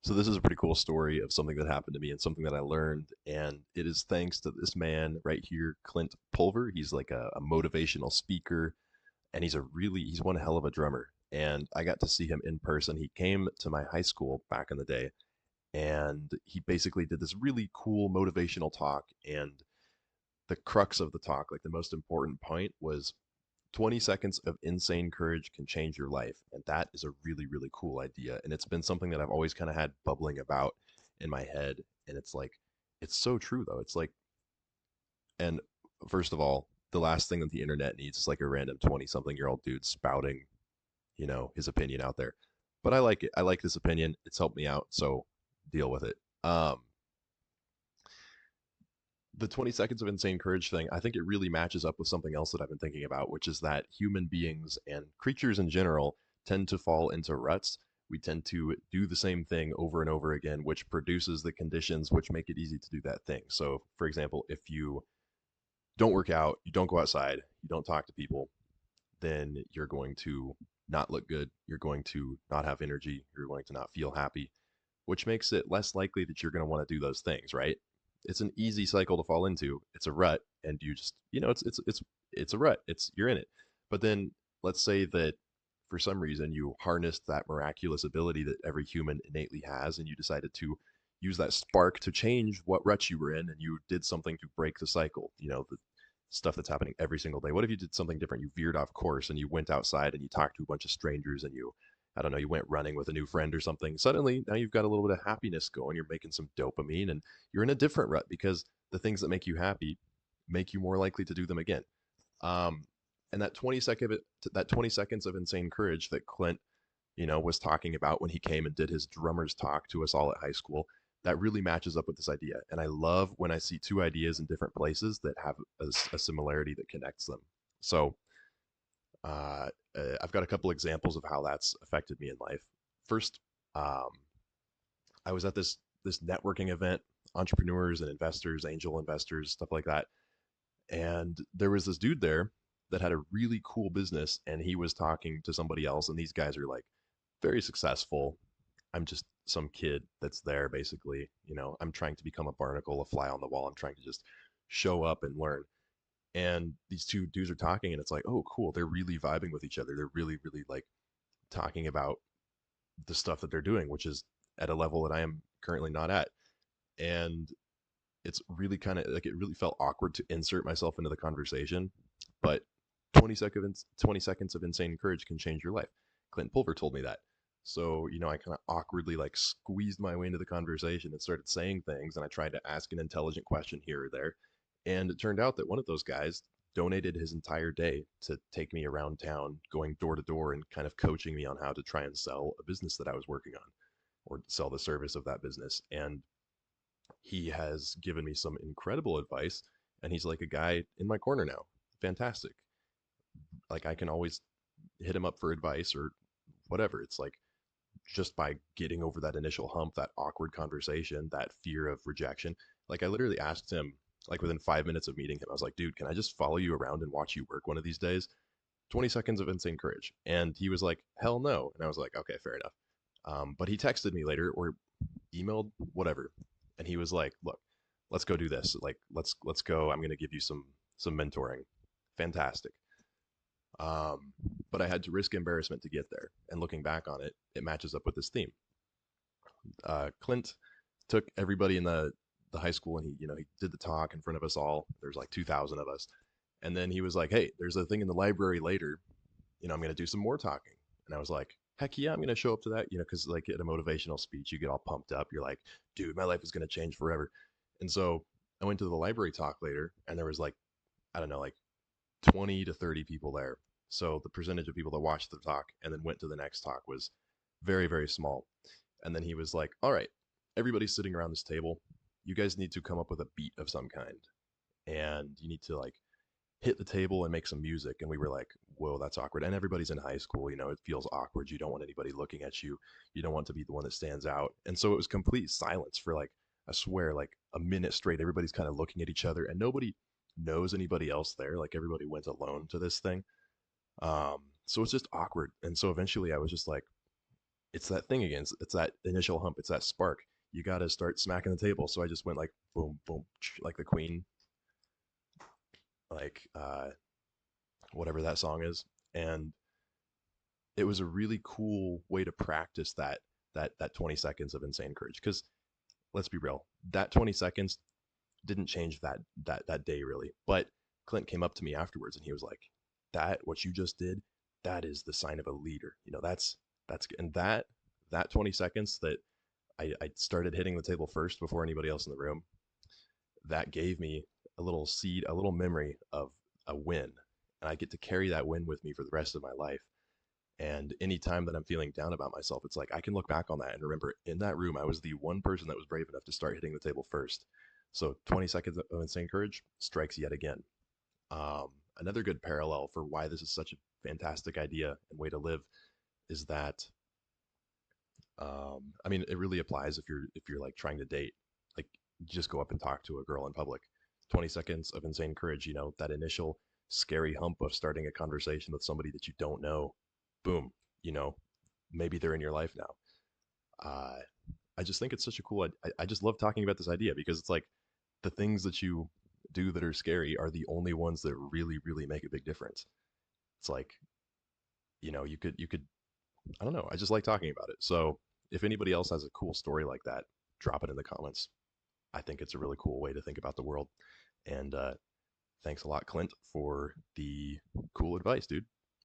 So this is a pretty cool story of something that happened to me and something that I learned, and it is thanks to this man right here, Clint Pulver. He's like a motivational speaker, and he's one hell of a drummer. And I got to see him in person. He came to my high school back in the day, and he basically did this really cool motivational talk. And the crux of the talk, like the most important point, was 20 seconds of insane courage can change your life. And that is a really, really cool idea. And it's been something that I've always kind of had bubbling about in my head. And it's like, it's so true though. It's like, and first of all, the last thing that the internet needs is like a random 20 something year old dude spouting, his opinion out there. But I like it. I like this opinion. It's helped me out. So deal with it. The 20 seconds of insane courage thing, I think it really matches up with something else that I've been thinking about, which is that human beings and creatures in general tend to fall into ruts. We tend to do the same thing over and over again, which produces the conditions which make it easy to do that thing. So, for example, if you don't work out, you don't go outside, you don't talk to people, then you're going to not look good. You're going to not have energy. You're going to not feel happy, which makes it less likely that you're going to want to do those things, right? It's an easy cycle to fall into. It's a rut, and you just, it's a rut. It's you're in it. But then let's say that for some reason you harnessed that miraculous ability that every human innately has, and you decided to use that spark to change what rut you were in, and you did something to break the cycle. The stuff that's happening every single day. What if you did something different? You veered off course and you went outside and you talked to a bunch of strangers and I don't know, you went running with a new friend or something. Suddenly, now you've got a little bit of happiness going. You're making some dopamine and you're in a different rut because the things that make you happy make you more likely to do them again. Um, and that 20 seconds of insane courage that Clint, was talking about when he came and did his drummer's talk to us all at high school, that really matches up with this idea. And I love when I see two ideas in different places that have a similarity that connects them. So I've got a couple examples of how that's affected me in life. First, um, I was at this networking event, entrepreneurs and investors, angel investors, stuff like that, and there was this dude there that had a really cool business, and he was talking to somebody else, and these guys are like very successful. I'm just some kid that's there, basically. I'm trying to become a barnacle, a fly on the wall. I'm trying to just show up and learn. And these two dudes are talking, and it's like, oh, cool. They're really vibing with each other. They're really, really like talking about the stuff that they're doing, which is at a level that I am currently not at. And it's really kind of like it really felt awkward to insert myself into the conversation. But 20 seconds of insane courage can change your life. Clint Pulver told me that. So, I kind of awkwardly like squeezed my way into the conversation and started saying things. And I tried to ask an intelligent question here or there. And it turned out that one of those guys donated his entire day to take me around town, going door to door and kind of coaching me on how to try and sell a business that I was working on or sell the service of that business. And he has given me some incredible advice. And he's like a guy in my corner now. Fantastic. Like I can always hit him up for advice or whatever. It's like just by getting over that initial hump, that awkward conversation, that fear of rejection. Like I literally asked him, like within 5 minutes of meeting him, I was like, dude, can I just follow you around and watch you work one of these days? 20 seconds of insane courage. And he was like, hell no. And I was like, okay, fair enough. But he texted me later or emailed, whatever. And he was like, look, let's go do this. Like, let's go. I'm going to give you some mentoring. Fantastic. Um, but I had to risk embarrassment to get there. And looking back on it, it matches up with this theme. Clint took everybody in the high school and he did the talk in front of us all. There's like 2,000 of us. And then he was like, hey, there's a thing in the library later. I'm going to do some more talking. And I was like, heck yeah, I'm going to show up to that, because like at a motivational speech, you get all pumped up. You're like, dude, my life is going to change forever. And so I went to the library talk later and there was like, I don't know, like 20 to 30 people there. So the percentage of people that watched the talk and then went to the next talk was very, very small. And then he was like, all right, everybody's sitting around this table. You guys need to come up with a beat of some kind. And you need to like hit the table and make some music. And we were like, whoa, that's awkward. And everybody's in high school, it feels awkward. You don't want anybody looking at you. You don't want to be the one that stands out. And so it was complete silence for like, I swear, like a minute straight. Everybody's kind of looking at each other and nobody knows anybody else there. Like everybody went alone to this thing. So it's just awkward. And so eventually I was just like, it's that thing again. It's that initial hump. It's that spark. You got to start smacking the table. So I just went like boom, boom, like the Queen, like whatever that song is, and it was a really cool way to practice that 20 seconds of insane courage. Because let's be real, that 20 seconds didn't change that day really. But Clint came up to me afterwards and he was like, "That what you just did, that is the sign of a leader. You know, that's and that 20 seconds that I started hitting the table first before anybody else in the room. That gave me a little seed, a little memory of a win, and I get to carry that win with me for the rest of my life. And anytime that I'm feeling down about myself, it's like I can look back on that and remember in that room, I was the one person that was brave enough to start hitting the table first. So 20 seconds of insane courage strikes yet again. Um, Another good parallel for why this is such a fantastic idea and way to live is that I mean, it really applies if you're like trying to date, like just go up and talk to a girl in public. 20 seconds of insane courage, you know, that initial scary hump of starting a conversation with somebody that you don't know. Boom, you know, maybe they're in your life now. Uh, I just think it's such a cool. I just love talking about this idea because it's like the things that you do that are scary are the only ones that really, really make a big difference. It's like, you know, you could I don't know. I just like talking about it. So if anybody else has a cool story like that, drop it in the comments. I think it's a really cool way to think about the world. And thanks a lot, Clint, for the cool advice, dude.